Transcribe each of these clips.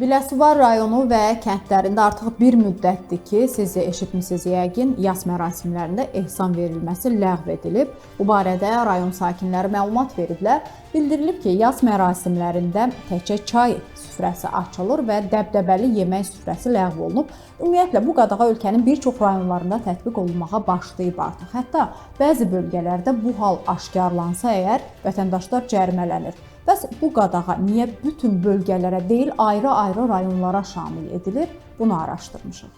Biləsuvar rayonu və kəndlərində artıq bir müddətdir ki, siz eşitmisiniz yəqin, yas mərasimlərində ehsan verilməsi ləğv edilib. Bu barədə rayon sakinləri məlumat veriblər. Bildirilib ki, yas mərasimlərində təkcə çay süfrəsi açılır və dəbdəbəli yemək süfrəsi ləğv olunub. Ümumiyyətlə, bu qadağa ölkənin bir çox rayonlarında tətbiq olunmağa başlayıb artıq. Hətta bəzi bölgələrdə bu hal aşkarlansa əgər, vətəndaşlar cərimələnir. Bəs bu qadağa niyə bütün bölgələrə deyil, ayrı-ayrı rayonlara şamil edilir? Bunu araşdırmışıq.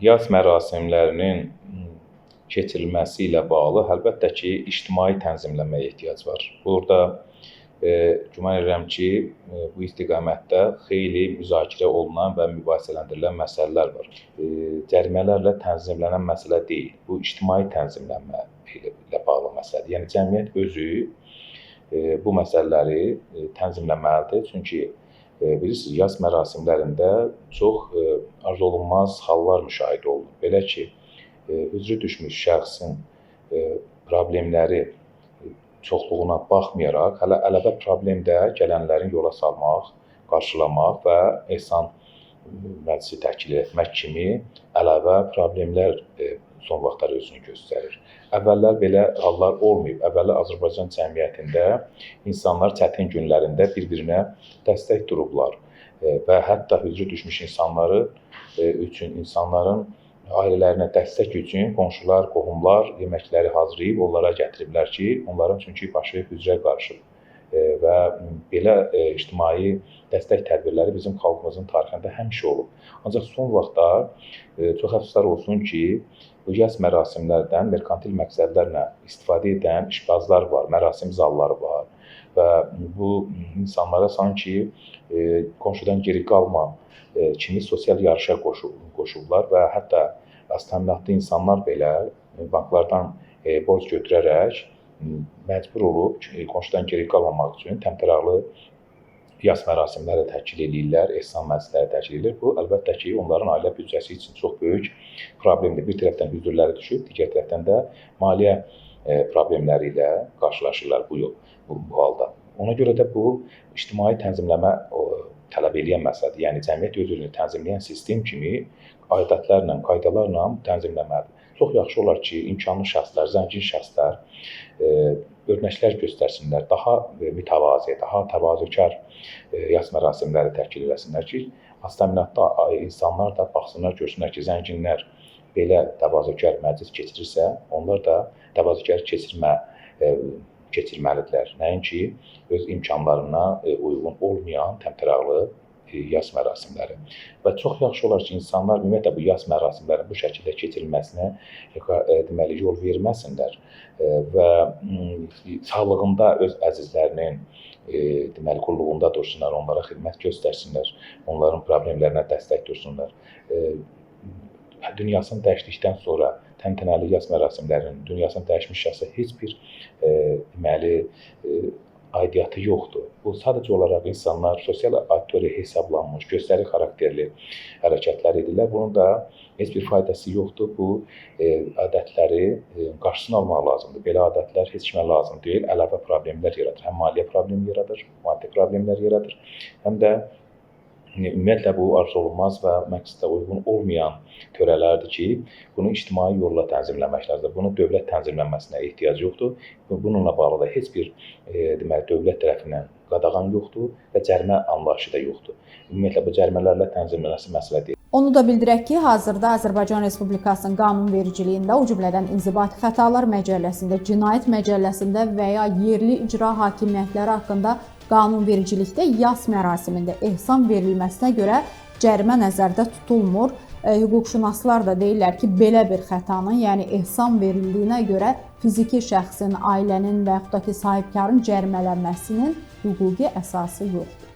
Yas mərasimlərinin keçirilməsi ilə bağlı əlbəttə ki, ictimai tənzimləməyə ehtiyac var. Burada güman edirəm ki, bu istiqamətdə xeyli müzakirə olunan və mübahisələndirilən məsələlər var. Cərimələrlə tənzimlənən məsələ deyil. Bu ictimai tənzimlənmə ilə bağlı məsələdir. Yəni cəmiyyət özü bu məsələləri tənzimləməlidir. Çünki bilirsiniz, yas mərasimlərində çox arzuolunmaz hallar müşahidə olunur. Belə ki, üzrü düşmüş şəxsin problemləri çoxluğuna baxmayaraq, hələ əlavə problem də gələnlərin yola salmaq, qarşılamaq və ehsan məclisi təşkil etmək kimi əlavə problemlər son vaxtlar özünü göstərir. Əvvəllər belə hallar olmayıb. Əvvəllər Azərbaycan cəmiyyətində insanlar çətin günlərində bir-birinə dəstək durublar və hətta hüzrü düşmüş insanların ailələrinə dəstək üçün qonşular, qohumlar yeməkləri hazırlayıb onlara gətiriblər ki, onların çünki başı hüzrə qarışıb və belə ictimai dəstək tədbirləri bizim xalqımızın tarixində həmişə olub. Ancaq son vaxtlar çox əfsuslar olsun ki, bu yas mərasimlərdən merkantil məqsədlərlə istifadə edən işbazlar var, mərasim zalları var və bu insanlara sanki qonşudan geri qalma kimi sosial yarışa qoşublar və hətta aztəminatlı insanlar belə banklardan borc götürərək məcbur olub qonşudan geri qalmamaq üçün təmtəraqlı yas mərasimləri təşkil edirlər, ehsan məclisləri təşkil edilir. Bu, əlbəttə ki, onların ailə büdcəsi üçün çox böyük problemdir. Bir tərəfdən hüzurları düşüb, digər tərəfdən də maliyyə problemləri ilə qarşılaşırlar bu halda. Ona görə də bu, ictimai tənzimləmə tələb edən məsələdir. Yəni, cəmiyyət öz-özünü tənzimləyən sistem kimi adətlərlə, qaydalarla tənzimləməlidir. Çox yaxşı olar ki, imkanlı şəxslər, zəngin şəxslər örnəklər göstərsinlər, daha mütəvazi, daha təvazökar yas mərasimləri təşkil eləsinlər ki, aztəminatlı insanlar da baxsınlar, görsünlər ki, zənginlər belə təvazökar məclis keçirirsə, onlar da təvazökar keçirməlidirlər. Nəinki öz imkanlarına uyğun olmayan təmtəraqlı yas mərasimləri. Və çox yaxşı olar ki, insanlar ümumiyyətlə bu yas mərasimlərin bu şəkildə keçirilməsinə deməli, yol verməsinlər və sağlığında öz əzizlərinin deməli, qulluğunda dursunlar, onlara xidmət göstərsinlər, onların problemlərinə dəstək dursunlar. Dünyasını dəyişdikdən sonra təntənəli yas mərasimlərinin dünyasını dəyişmiş şəxsə heç bir deməli, aidiyyatı yoxdur. Bu, sadəcə olaraq insanlar sosial auditoriya hesablanmış, göstəri xarakterli hərəkətlər edirlər. Bunun da heç bir faydası yoxdur. Bu adətləri qarşısını almaq lazımdır. Belə adətlər heç kimə lazım deyil. Əlavə problemlər yaradır. Həm maliyyə problemi yaradır, maddi problemlər yaradır. Həm də ümumiyyətlə bu arzuolunmaz və məqsədə uyğun olmayan törələrdir ki, bunu ictimai yolla tənzimləmək lazımdır. Bunu dövlət tənzimlənməsinə ehtiyac yoxdur. Bununla bağlı da heç bir deməli, dövlət tərəfindən qadağan yoxdur və cərimə anlayışı da yoxdur. Ümumiyyətlə bu cərimələrlə tənzimlənməsi məsələ deyil. Onu da bildirək ki, hazırda Azərbaycan Respublikasının qanunvericiliyində, o cümlədən İnzibati Xətalar Məcəlləsində, Cinayət Məcəlləsində və ya yerli icra hakimiyyətləri haqqında qanunvericilikdə yas mərasimində ehsan verilməsinə görə cərimə nəzərdə tutulmur. Hüquqşünaslar da deyirlər ki, belə bir xətanın, yəni ehsan verildiyinə görə fiziki şəxsin, ailənin və yaxud da ki, sahibkarın cərimələnməsinin hüquqi əsası yoxdur.